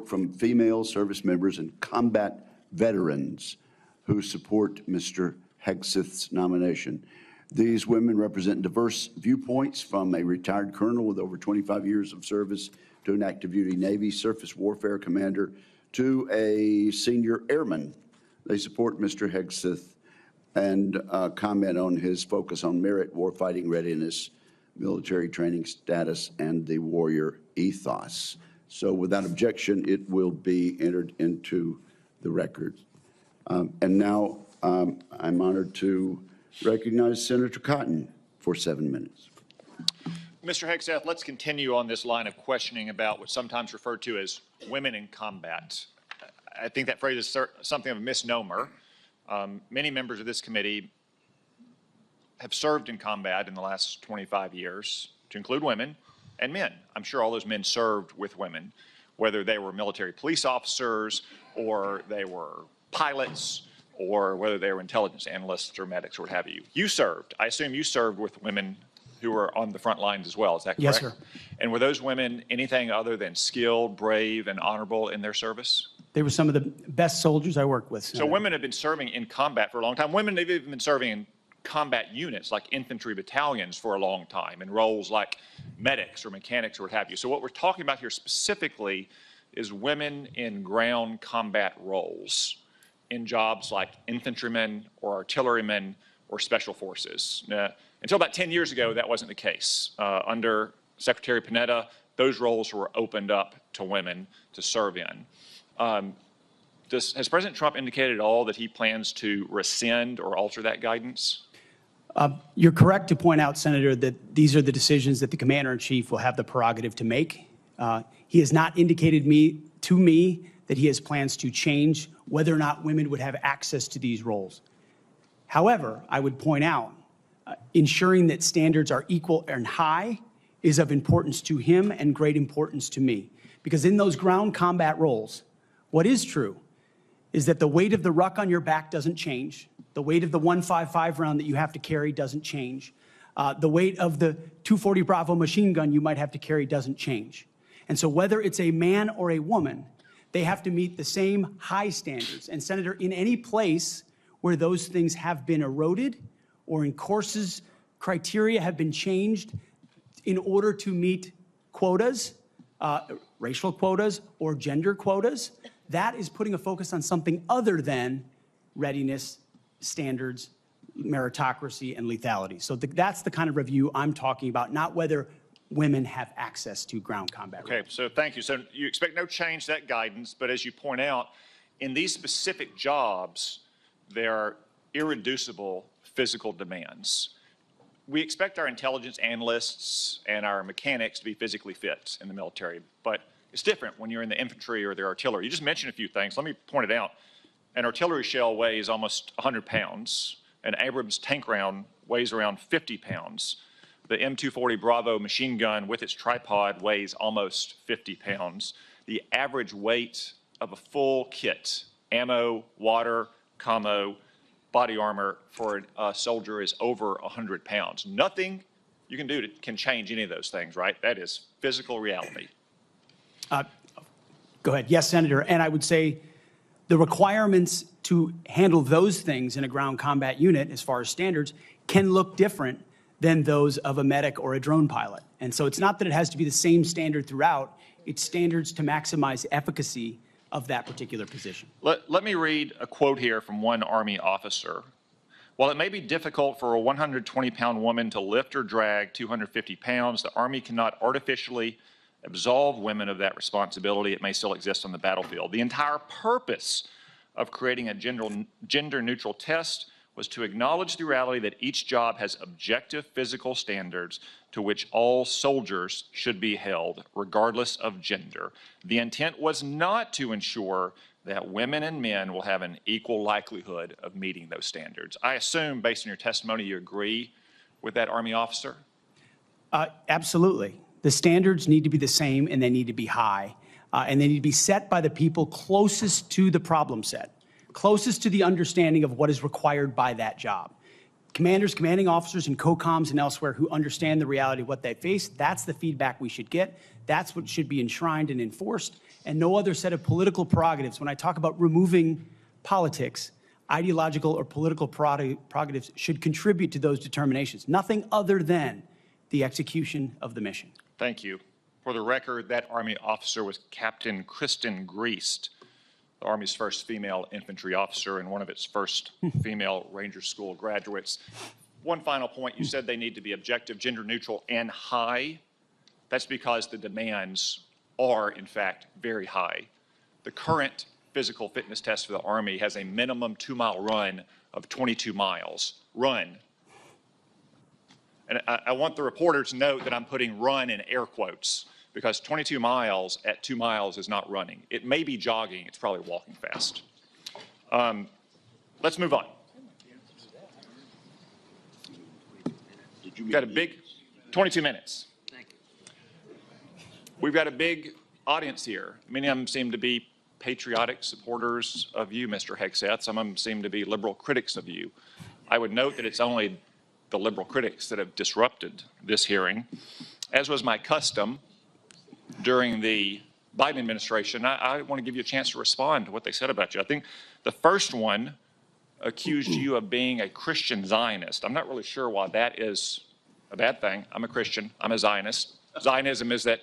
from female service members and combat veterans who support Mr. Hegseth's nomination. These women represent diverse viewpoints, from a retired colonel with over 25 years of service to an active duty Navy surface warfare commander to a senior airman. They support Mr. Hegseth and comment on his focus on merit, warfighting readiness, military training status, and the warrior ethos. So without objection, it will be entered into the record. And now I'm honored to recognize Senator Cotton for 7 minutes. Mr. Hegseth, let's continue on this line of questioning about what's sometimes referred to as women in combat. I think that phrase is something of a misnomer. Many members of this committee have served in combat in the last 25 years, to include women and men. I'm sure all those men served with women, whether they were military police officers or they were pilots or whether they were intelligence analysts or medics or what have you. You served. I assume you served with women who were on the front lines as well. Is that correct? Yes, sir. And were those women anything other than skilled, brave, and honorable in their service? They were some of the best soldiers I worked with. So women have been serving in combat for a long time. Women have even been serving in combat units like infantry battalions for a long time, in roles like medics or mechanics or what have you. So what we're talking about here specifically is women in ground combat roles, in jobs like infantrymen or artillerymen or special forces. Until about 10 years ago, that wasn't the case. Under Secretary Panetta, those roles were opened up to women to serve in. Has President Trump indicated at all that he plans to rescind or alter that guidance? You're correct to point out, Senator, that these are the decisions that the Commander-in-Chief will have the prerogative to make. He has not indicated to me that he has plans to change whether or not women would have access to these roles. However, I would point out, ensuring that standards are equal and high is of importance to him and great importance to me. Because in those ground combat roles, what is true is that the weight of the ruck on your back doesn't change. The weight of the 155 round that you have to carry doesn't change. The weight of the 240 Bravo machine gun you might have to carry doesn't change. And so whether it's a man or a woman, they have to meet the same high standards. And Senator, in any place where those things have been eroded or in courses, criteria have been changed in order to meet quotas, racial quotas or gender quotas, that is putting a focus on something other than readiness, standards, meritocracy, and lethality. So that's the kind of review I'm talking about, not whether women have access to ground combat. Okay, so thank you. So you expect no change to that guidance, but as you point out, in these specific jobs, there are irreducible physical demands. We expect our intelligence analysts and our mechanics to be physically fit in the military, but it's different when you're in the infantry or the artillery. You just mentioned a few things. Let me point it out. An artillery shell weighs almost 100 pounds. An Abrams tank round weighs around 50 pounds. The M240 Bravo machine gun with its tripod weighs almost 50 pounds. The average weight of a full kit, ammo, water, commo, body armor for a soldier is over 100 pounds. Nothing you can do can change any of those things, right? That is physical reality. Go ahead. Yes, Senator. And I would say the requirements to handle those things in a ground combat unit, as far as standards, can look different than those of a medic or a drone pilot. And so it's not that it has to be the same standard throughout. It's standards to maximize efficacy of that particular position. Let me read a quote here from one Army officer. While it may be difficult for a 120-pound woman to lift or drag 250 pounds, the Army cannot artificially absolve women of that responsibility. It may still exist on the battlefield. The entire purpose of creating a gender-neutral test was to acknowledge the reality that each job has objective physical standards to which all soldiers should be held, regardless of gender. The intent was not to ensure that women and men will have an equal likelihood of meeting those standards. I assume, based on your testimony, you agree with that Army officer? Absolutely. The standards need to be the same, and they need to be high, and they need to be set by the people closest to the problem set, closest to the understanding of what is required by that job. Commanders, commanding officers, and COCOMs and elsewhere who understand the reality of what they face, that's the feedback we should get. That's what should be enshrined and enforced, and no other set of political prerogatives, when I talk about removing politics, ideological or political prerogatives should contribute to those determinations, nothing other than the execution of the mission. Thank you. For the record, that Army officer was Captain Kristen Griest, the Army's first female infantry officer and one of its first female Ranger School graduates. One final point, you said they need to be objective, gender neutral, and high. That's because the demands are, in fact, very high. The current physical fitness test for the Army has a minimum 2-mile run of 22 miles. Run. And I want the reporter to note that I'm putting run in air quotes, because 22 miles at 2 miles is not running. It may be jogging. It's probably walking fast. Let's move on. We've got a big 22 minutes. We've got a big audience here. Many of them seem to be patriotic supporters of you, Mr. Hegseth. Some of them seem to be liberal critics of you. I would note that it's only the liberal critics that have disrupted this hearing. As was my custom during the Biden administration, I want to give you a chance to respond to what they said about you. I think the first one accused you of being a Christian Zionist. I'm not really sure why that is a bad thing. I'm a Christian. I'm a Zionist. Zionism is that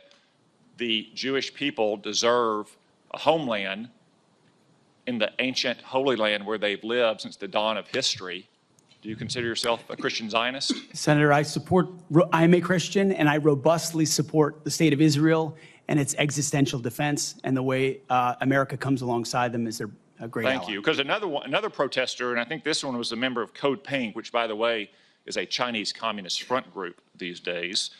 the Jewish people deserve a homeland in the ancient Holy Land where they've lived since the dawn of history. Do you consider yourself a Christian Zionist? Senator, I'm a Christian, and I robustly support the state of Israel and its existential defense, and the way America comes alongside them is a great ally. Thank you. Because another protester, and I think this one was a member of Code Pink, which, by the way, is a Chinese Communist front group these days,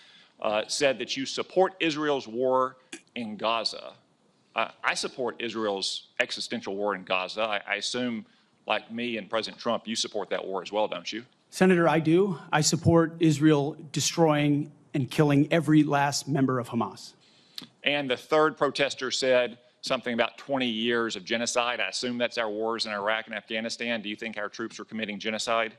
said that you support Israel's war in Gaza. I support Israel's existential war in Gaza. I assume, like me and President Trump, you support that war as well, don't you? Senator, I do. I support Israel destroying and killing every last member of Hamas. And the third protester said something about 20 years of genocide. I assume that's our wars in Iraq and Afghanistan. Do you think our troops are committing genocide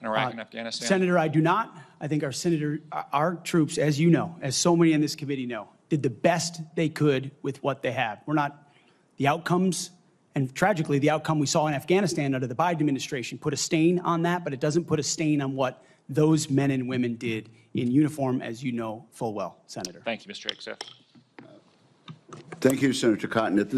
in Iraq and Afghanistan? Senator, I do not. I think our troops, as you know, as so many in this committee know, did the best they could with what they have. We're not the outcomes. And tragically, the outcome we saw in Afghanistan under the Biden administration put a stain on that, but it doesn't put a stain on what those men and women did in uniform, as you know full well, Senator. Thank you, Mr. Hegseth. Thank you, Senator Cotton. At this